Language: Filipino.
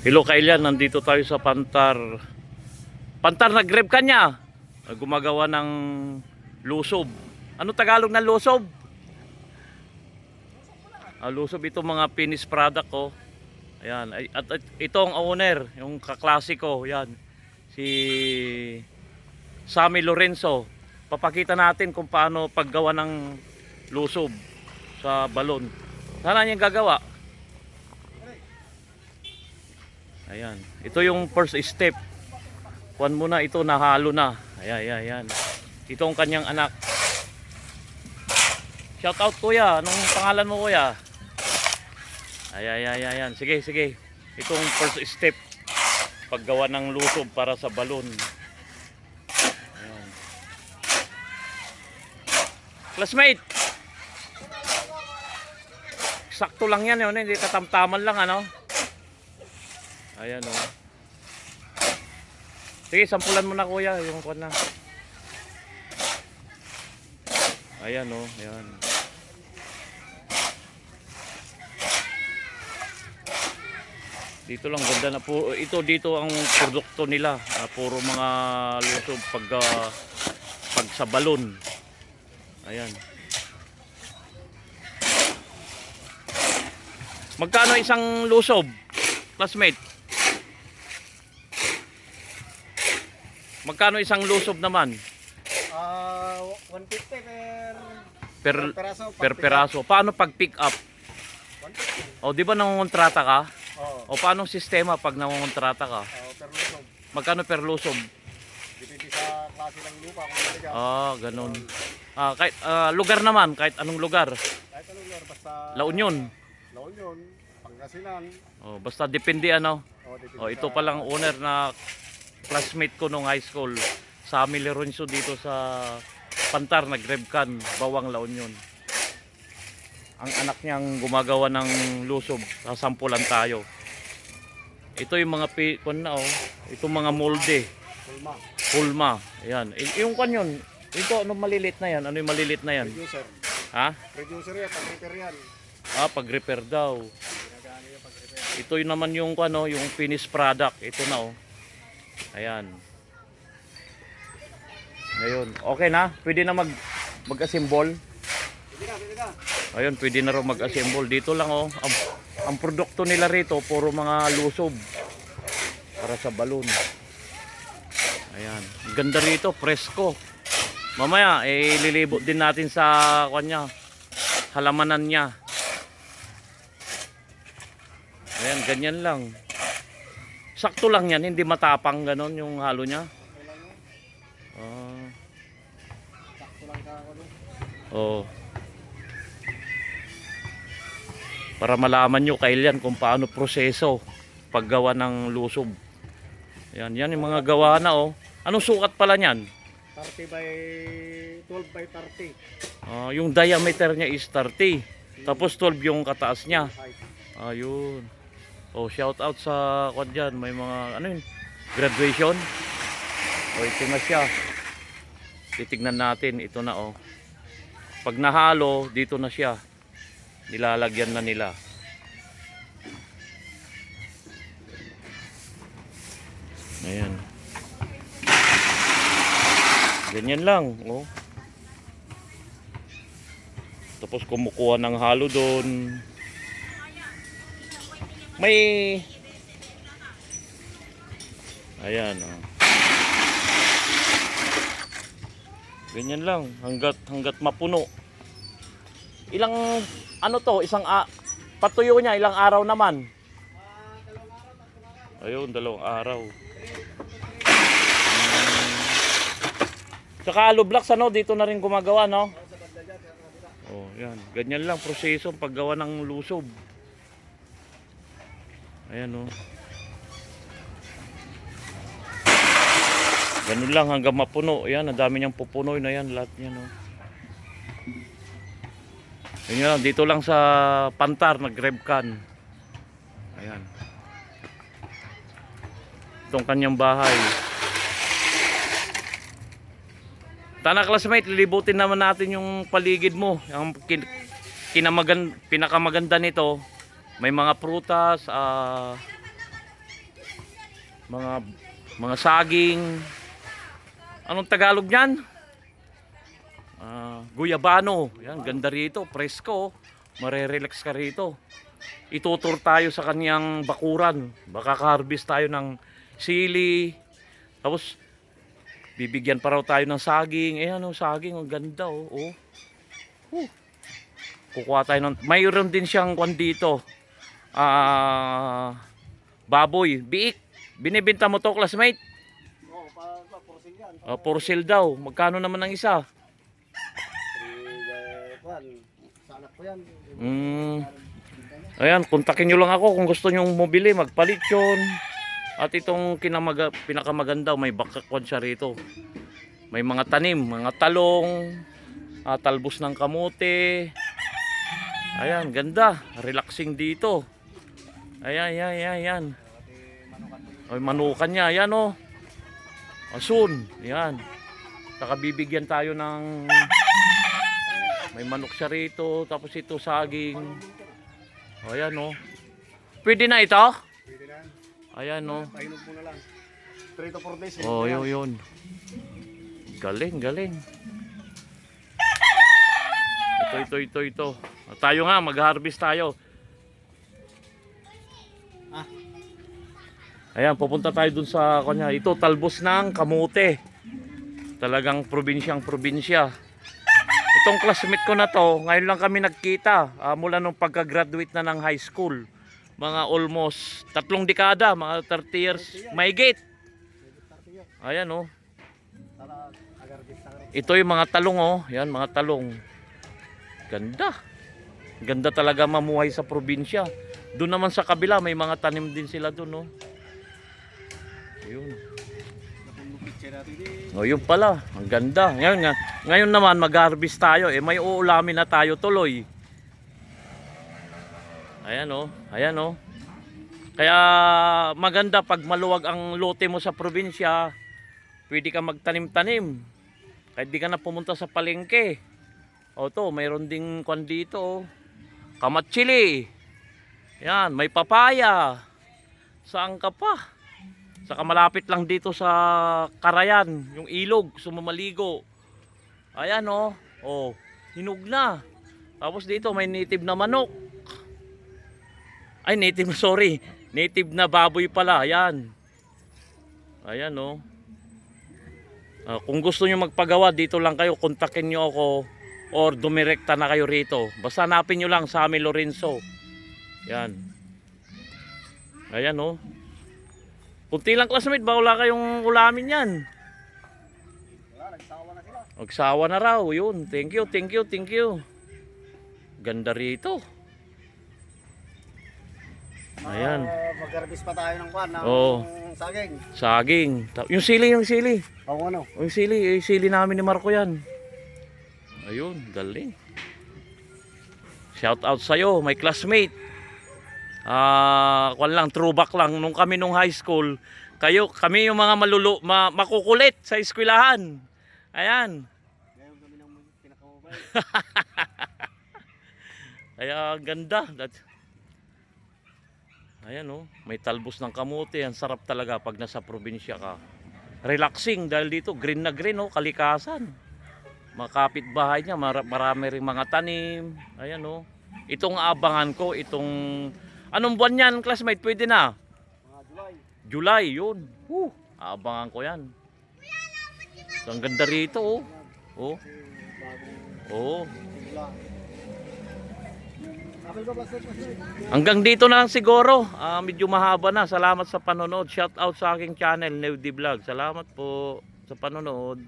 Hello Kailan, nandito tayo sa Pantar. Pantar, nag-grab ka niya. Gumagawa ng lusob. Ano Tagalog ng lusob? Lusob, ito mga finished product ko. Ayan, at ito ang owner, yung kaklasiko, yan. Si Sammy Lorenzo. Papakita natin kung paano paggawa ng lusob sa balon. Sana niya gagawa. Ayan, ito yung first step. Kuwan muna ito, nahalo na. Ayan. Ito ang kanyang anak. Shout out kuya, anong pangalan mo kuya? Ayan. Sige. Itong first step paggawa ng lusob para sa balon. Ayan. Classmate. Sakto lang yan, yun, hindi katamtaman lang ano. Ayan o. Sige, sampulan mo na kuya yung kuwan na. Ayan o, ayan. Dito lang ganda na po. Ito dito ang produkto nila. Puro mga lusob pag sa balon. Ayan. Magkano isang lusob, classmate? Magkano isang lusob naman? 150 Per peraso. per peraso. Paano pag pick up? 150. O di ba nangungontrata ka? Oo. O paano sistema pag nangungontrata ka? Per lusob. Magkano per lusob? Depende sa klase ng lupa kung talaga. Ganun. Kahit lugar naman, kahit anong lugar. Kahit anong lugar, basta La Union. La Union, Pangasinan. Basta depende ano. Depende Ito sa- palang owner na classmate ko nung high school. Sammy Lorenzo dito sa Pantar, nag-grabcan, Bawang La Union. Ang anak niyang gumagawa ng lusob, sasampulan tayo. Ito yung mga itong mga molde, Pulma. pulma. Ayan. Yung kanyon, ito ano malilit na yan? Ano yung malilit na yan? Reducer. Ha? Reducer yan, pag-repair yan. Pag-repair daw. Ginagamit yung pag-repair. Ito yung naman yung yung finished product. Ito na Ayan. Ngayon, okay na? Pwede na mag-assemble. Pwede na. Ayun, pwede na rin mag-assemble. Dito lang ang produkto nila rito, puro mga lusob para sa balon. Ayan. Ganda rito, presko. Mamaya, lilibot din natin sa halamanan niya. Ayan, ganyan lang. Sakto lang yan, hindi matapang ganon yung halo niya. Sakto lang ka ako doon. Oh. Para malaman nyo kailan kung paano proseso paggawa ng lusob. Yan yung mga gawa na Anong sukat pala niyan? 30 by 12 by 30. Yung diameter niya is 30. Tapos 12 yung kataas niya. Height. Ayun. Shout out sa dyan. May mga graduation. Ito na siya. Titignan natin. Ito na Pag nahalo, dito na siya. Nilalagyan na nila. Ayan. Ganyan lang. Tapos kumukuha ng halo doon. Ayan Ganyan lang hanggat mapuno. Ilang patuyo niya ilang araw naman? 2 araw. Ayun, 2 araw. Saka alublaks dito na rin gumagawa yan. Ganyan lang proseso paggawa ng lusob. Ayan Ganun lang hanggang mapuno. Ayan, ang dami niyang pupunoy na yan. Lahat niyan Yan lang, dito lang sa Pantar, nag-grabcan. Ayan. Itong kanyang bahay. Tana classmate, lilibutin naman natin yung paligid mo. Ang pinakamaganda nito, may mga prutas, Mga mga saging. Anong Tagalog niyan? Guyabano. Yan, ganda rito, presko. Marerelax ka rito. Itutur tayo sa kaniyang bakuran. Baka ka-harvest tayo ng sili. Tapos bibigyan pa raw tayo ng saging. Ayan oh, saging, ang ganda oh. Kukuha tayo ng, mayroon din siyang kwan dito. Baboy, biik. Binibenta mo to, classmate? Oo, for sale yan. For sale daw. Magkano naman ang isa? Sa anak ko yan. Ayan, kontakin nyo lang ako kung gusto nyo mabili, magpalit yun. At itong pinakamaganda, may bakakwan siya rito. May mga tanim, mga talong, talbos ng kamote. Ayan, ganda. Relaxing dito. Ayan. Ay, manukan niya. Ayan o. Asun. Ayan. Saka bibigyan tayo ng... May manok siya rito. Tapos ito saging. Ayan o. Pwede na ito? Pwede na. Ayan o. Pahinog mo na lang. 3 to 4 days. Oh, yun. Galing. Ito. Tayo nga, mag-harvest tayo. Ayan, pupunta tayo dun sa kanya. Ito, talbos ng kamote. Talagang probinsya. Itong classmate ko na to, ngayon lang kami nagkita. Mula nung pagka-graduate na ng high school. Mga almost 3 dekada, mga 30 years. Mahigit. Ayan oh. Ito yung mga talong oh. Yan, mga talong. Ganda talaga mamuhay sa probinsya. Doon naman sa kabila, may mga tanim din sila doon oh. Ayun. Oh, yun pala. Ang ganda. Ngayon naman mag-harvest tayo. May uulamin na tayo tuloy. Ayan oh. Kaya maganda pag maluwag ang lote mo sa probinsya. Pwede ka magtanim-tanim. Kahit di ka na pumunta sa palengke. O to, mayroon ding kwan dito oh. Kamatsili. Yan, may papaya. Saan ka pa? Saka malapit lang dito sa Karayan, yung ilog, sumamaligo. Ayan oh. Oh, hinog na. Tapos dito may native na manok. Ay, native na baboy pala. Ayan. Ayan oh. Kung gusto niyo magpagawa, dito lang kayo, kontakin niyo ako or dumirekta na kayo rito. Basta hanapin niyo lang sa amin Lorenzo. Yan. Ayan oh. Kunti lang classmate, ba wala kayong ulamin yan? Wala, nagsawa na sila. Nagsawa na raw, yun. Thank you. Ganda rito. Ayan. Mag-harvest pa tayo ng kwan, ng saging. Saging. Yung sili. Oo, ano? Yung sili namin ni Marco yan. Ayun, galing. Shout out sa'yo, my classmate. Kwan lang, throwback lang. Nung high school, kami yung mga makukulit sa eskwelahan. Ayan. Ngayon kami ng pinakamobile. Kaya ganda. Ayan oh, may talbos ng kamote. Ang sarap talaga pag nasa probinsya ka. Relaxing dahil dito green na green oh, kalikasan. Makapit bahay niya, marami ring mga tanim. Ayan oh. Itong abangan ko, anong buwan yan, classmate? Pwede na? Mga July, yun. Abangan ko yan. So, ang ganda rito oh. Oh. Hanggang dito na lang siguro. Medyo mahaba na. Salamat sa panonood. Shout out sa aking channel, Newdy Vlog. Salamat po sa panonood.